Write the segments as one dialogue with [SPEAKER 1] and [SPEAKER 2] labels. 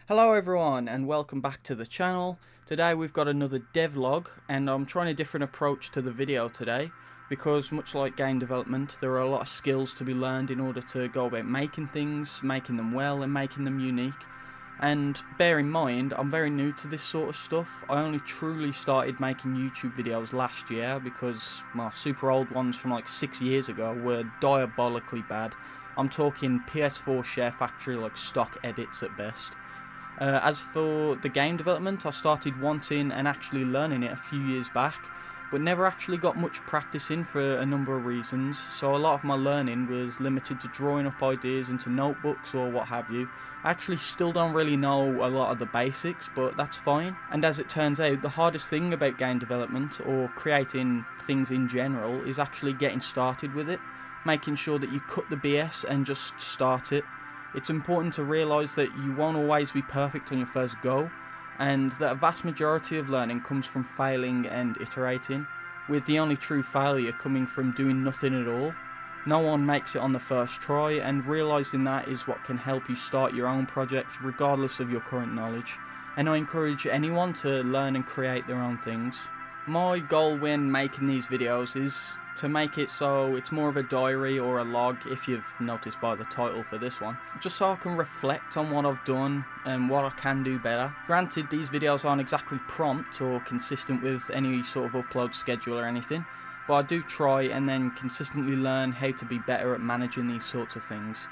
[SPEAKER 1] Hello everyone and welcome back to the channel. Today we've got another devlog and I'm trying a different approach to the video today because much like game development there are a lot of skills to be learned in order to go about making things, making them well and making them unique. And bear in mind, I'm very new to this sort of stuff. I only truly started making YouTube videos last year because my super old ones from like 6 years ago were diabolically bad. I'm talking PS4 Share Factory like stock edits at best. As for the game development, I started wanting and actually learning it a few years back, but never actually got much practice in for a number of reasons, so a lot of my learning was limited to drawing up ideas into notebooks or what have you. I actually still don't really know a lot of the basics, but that's fine. And as it turns out, the hardest thing about game development, or creating things in general, is actually getting started with it, making sure that you cut the BS and just start it. It's important to realise that you won't always be perfect on your first go, and that a vast majority of learning comes from failing and iterating, with the only true failure coming from doing nothing at all. No one makes it on the first try, and realising that is what can help you start your own project regardless of your current knowledge, and I encourage anyone to learn and create their own things. My goal when making these videos is to make it so it's more of a diary or a log, if you've noticed by the title for this one, just so I can reflect on what I've done and what I can do better. Granted, these videos aren't exactly prompt or consistent with any sort of upload schedule or anything, but I do try and then consistently learn how to be better at managing these sorts of things.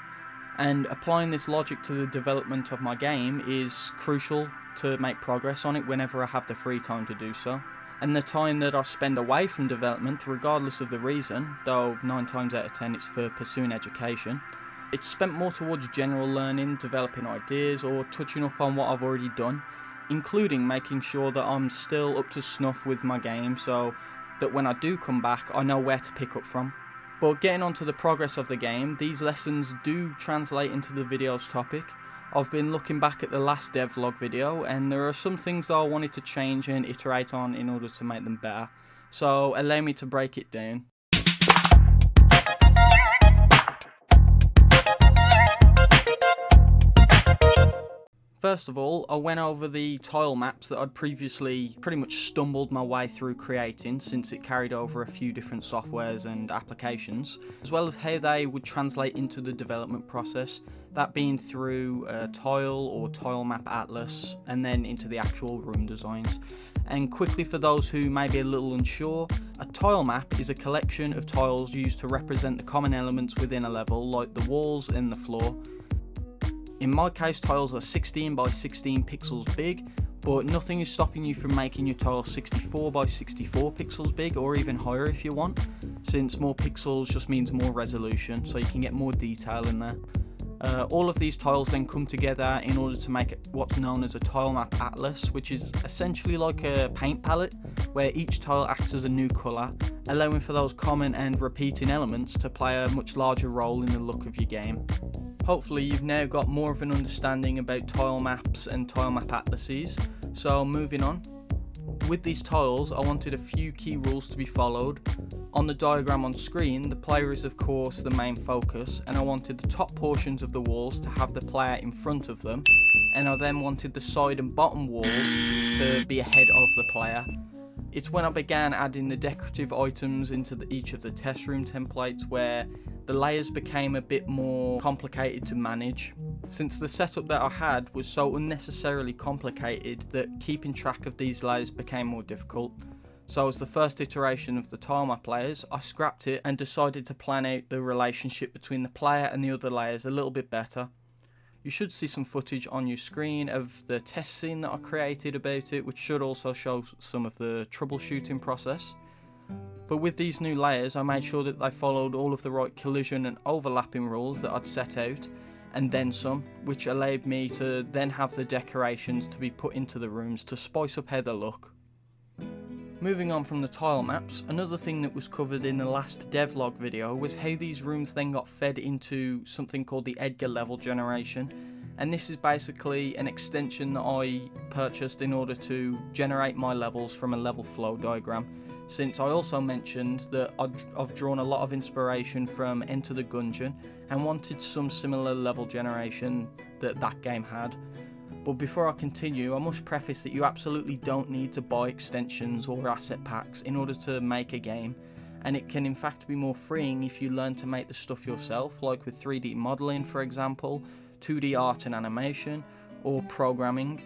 [SPEAKER 1] And applying this logic to the development of my game is crucial to make progress on it whenever I have the free time to do so. And the time that I spend away from development, regardless of the reason, though 9 times out of 10 it's for pursuing education, it's spent more towards general learning, developing ideas, or touching up on what I've already done, including making sure that I'm still up to snuff with my game so that when I do come back I know where to pick up from. But getting onto the progress of the game, these lessons do translate into the video's topic. I've been looking back at the last devlog video and there are some things that I wanted to change and iterate on in order to make them better, so allow me to break it down. First of all, I went over the tile maps that I'd previously pretty much stumbled my way through creating since it carried over a few different softwares and applications, as well as how they would translate into the development process, that being through a tile or tile map atlas and then into the actual room designs. And quickly, for those who may be a little unsure, a tile map is a collection of tiles used to represent the common elements within a level, like the walls and the floor. In my case, tiles are 16 by 16 pixels big, but nothing is stopping you from making your tile 64 by 64 pixels big, or even higher if you want, since more pixels just means more resolution, so you can get more detail in there. All of these tiles then come together in order to make what's known as a tile map atlas, which is essentially like a paint palette, where each tile acts as a new colour, allowing for those common and repeating elements to play a much larger role in the look of your game. Hopefully you've now got more of an understanding about tile maps and tile map atlases, so moving on. With these tiles, I wanted a few key rules to be followed. On the diagram on screen, the player is of course the main focus, and I wanted the top portions of the walls to have the player in front of them, and I then wanted the side and bottom walls to be ahead of the player. It's when I began adding the decorative items into each of the test room templates where the layers became a bit more complicated to manage, since the setup that I had was so unnecessarily complicated that keeping track of these layers became more difficult. So as the first iteration of the tile map layers, I scrapped it and decided to plan out the relationship between the player and the other layers a little bit better. You should see some footage on your screen of the test scene that I created about it, which should also show some of the troubleshooting process. But with these new layers, I made sure that they followed all of the right collision and overlapping rules that I'd set out, and then some, which allowed me to then have the decorations to be put into the rooms to spice up how they look. Moving on from the tile maps, another thing that was covered in the last devlog video was how these rooms then got fed into something called the Edgar level generation, and this is basically an extension that I purchased in order to generate my levels from a level flow diagram, since I also mentioned that I've drawn a lot of inspiration from Enter the Gungeon and wanted some similar level generation that game had. But before I continue, I must preface that you absolutely don't need to buy extensions or asset packs in order to make a game, and it can in fact be more freeing if you learn to make the stuff yourself, like with 3D modeling for example, 2D art and animation, or programming.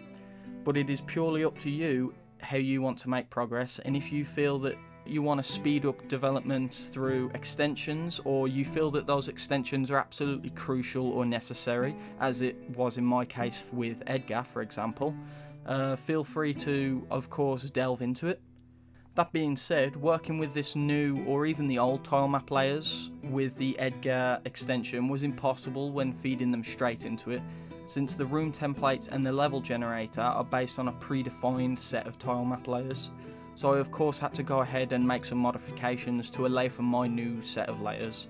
[SPEAKER 1] But it is purely up to you how you want to make progress, and if you feel that you want to speed up development through extensions, or you feel that those extensions are absolutely crucial or necessary, as it was in my case with Edgar for example, feel free to of course delve into it. That being said, working with this new or even the old tile map layers with the Edgar extension was impossible when feeding them straight into it, since the room templates and the level generator are based on a predefined set of tile map layers. So I of course had to go ahead and make some modifications to allow for my new set of layers.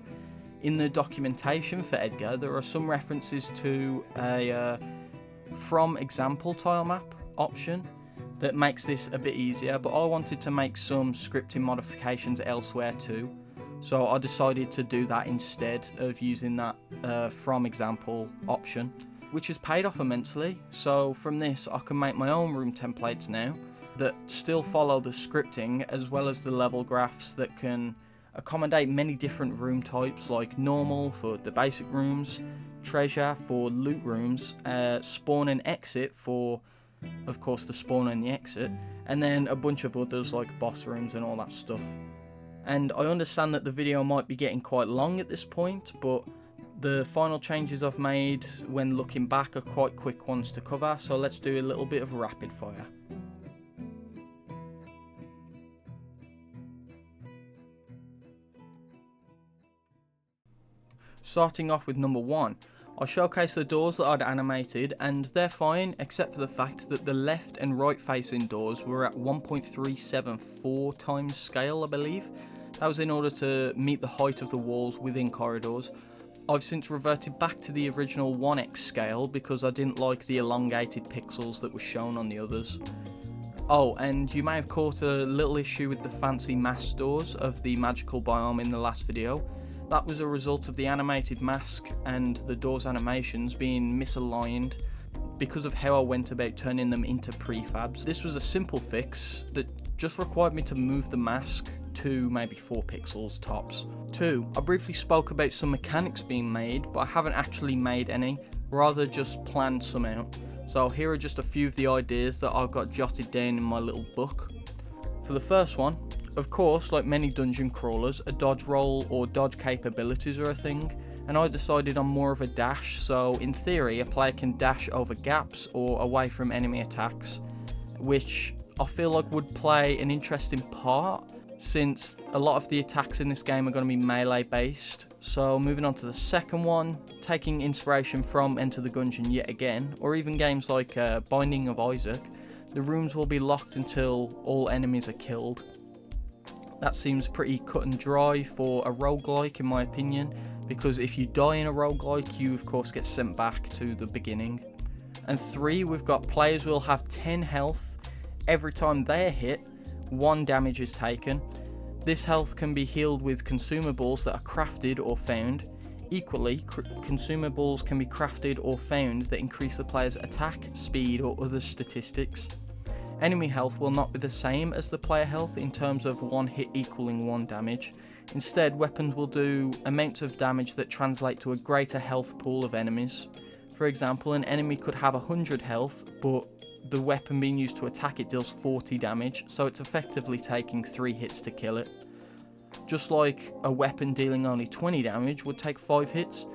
[SPEAKER 1] In the documentation for Edgar, there are some references to a from example tile map option that makes this a bit easier, but I wanted to make some scripting modifications elsewhere too. So I decided to do that instead of using that from example option, which has paid off immensely. So from this I can make my own room templates now that still follow the scripting, as well as the level graphs that can accommodate many different room types, like normal for the basic rooms, treasure for loot rooms, spawn and exit for of course the spawn and the exit, and then a bunch of others like boss rooms and all that stuff. And I understand that the video might be getting quite long at this point, but the final changes I've made when looking back are quite quick ones to cover, so let's do a little bit of rapid fire. Starting off with number 1, I showcased the doors that I'd animated, and they're fine except for the fact that the left and right facing doors were at 1.374 times scale, I believe. That was in order to meet the height of the walls within corridors. I've since reverted back to the original 1x scale because I didn't like the elongated pixels that were shown on the others. Oh, and you may have caught a little issue with the fancy mask doors of the magical biome in the last video. That was a result of the animated mask and the doors animations being misaligned because of how I went about turning them into prefabs. This was a simple fix that just required me to move the mask 2, maybe 4 pixels tops. 2. I briefly spoke about some mechanics being made, but I haven't actually made any, rather just planned some out. So here are just a few of the ideas that I've got jotted down in my little book. For the first one, of course, like many dungeon crawlers, a dodge roll or dodge capabilities are a thing, and I decided on more of a dash, so in theory a player can dash over gaps or away from enemy attacks, which I feel like would play an interesting part, since a lot of the attacks in this game are going to be melee based. So moving on to the second one, taking inspiration from Enter the Gungeon yet again, or even games like Binding of Isaac, the rooms will be locked until all enemies are killed. That seems pretty cut and dry for a roguelike in my opinion, because if you die in a roguelike you of course get sent back to the beginning. And 3, we've got players will have 10 health every time they are hit, 1 damage is taken. This health can be healed with consumables that are crafted or found. Equally, consumables can be crafted or found that increase the player's attack, speed or other statistics. Enemy health will not be the same as the player health in terms of 1 hit equaling 1 damage. Instead, weapons will do amounts of damage that translate to a greater health pool of enemies. For example, an enemy could have 100 health, but the weapon being used to attack it deals 40 damage, so it's effectively taking 3 hits to kill it. Just like a weapon dealing only 20 damage would take 5 hits.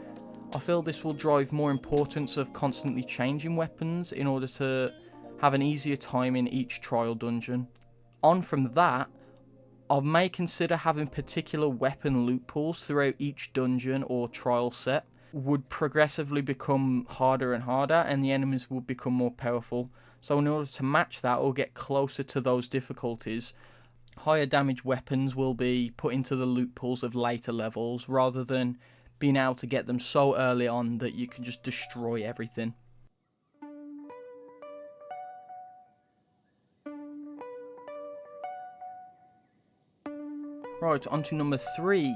[SPEAKER 1] I feel this will drive more importance of constantly changing weapons in order to have an easier time in each trial dungeon. On from that, I may consider having particular weapon loot pools throughout each dungeon or trial set. Would progressively become harder and harder, and the enemies would become more powerful. So in order to match that or get closer to those difficulties, higher damage weapons will be put into the loot pools of later levels, rather than being able to get them so early on that you can just destroy everything. Right, on to number 3.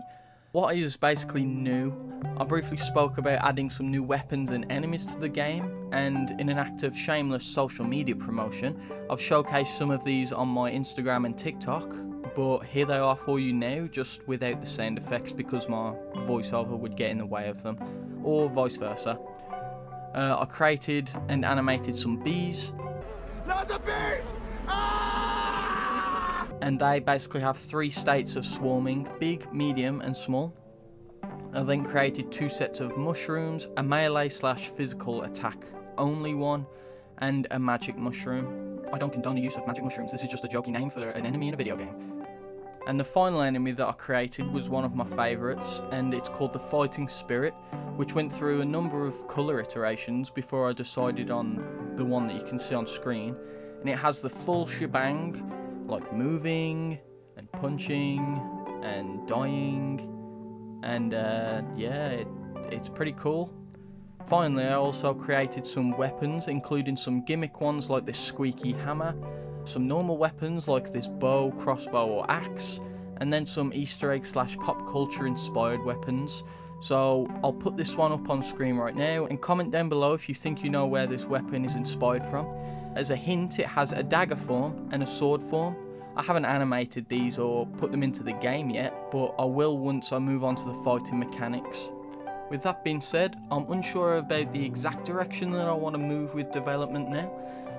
[SPEAKER 1] What is basically new, I briefly spoke about adding some new weapons and enemies to the game, and in an act of shameless social media promotion, I've showcased some of these on my Instagram and TikTok, but here they are for you now, just without the sound effects because my voiceover would get in the way of them, or vice versa. I created and animated some bees. Not the bees! And they basically have 3 states of swarming: big, medium and small. I then created 2 sets of mushrooms, a melee/physical attack only one, and a magic mushroom. I don't condone the use of magic mushrooms, this is just a jokey name for an enemy in a video game. And the final enemy that I created was one of my favourites, and it's called the Fighting Spirit, which went through a number of colour iterations before I decided on the one that you can see on screen. And it has the full shebang, like moving and punching and dying, and yeah, it's pretty cool. Finally, I also created some weapons, including some gimmick ones like this squeaky hammer, some normal weapons like this bow, crossbow or axe, and then some Easter egg / pop culture inspired weapons. So I'll put this one up on screen right now, and comment down below if you think you know where this weapon is inspired from. As a hint, it has a dagger form and a sword form. I haven't animated these or put them into the game yet, but I will once I move on to the fighting mechanics. With that being said, I'm unsure about the exact direction that I want to move with development now,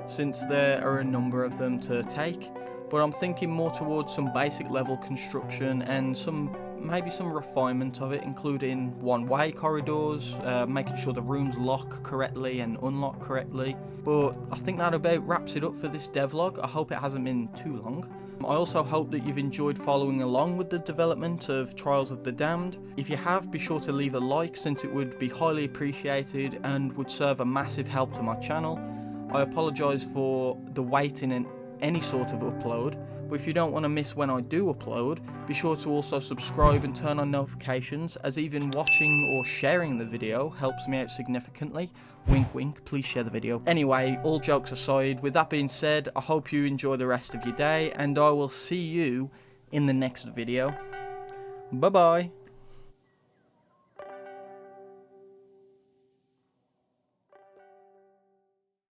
[SPEAKER 1] since there are a number of them to take, but I'm thinking more towards some basic level construction and maybe some refinement of it, including one-way corridors, making sure the rooms lock correctly and unlock correctly. But I think that about wraps it up for this devlog. I hope it hasn't been too long. I also hope that you've enjoyed following along with the development of Trials of the Damned. If you have, be sure to leave a like, since it would be highly appreciated and would serve a massive help to my channel. I apologise for the waiting in any sort of upload, but if you don't want to miss when I do upload, be sure to also subscribe and turn on notifications, as even watching or sharing the video helps me out significantly. Wink wink, please share the video. Anyway, all jokes aside, with that being said, I hope you enjoy the rest of your day, and I will see you in the next video. Bye bye.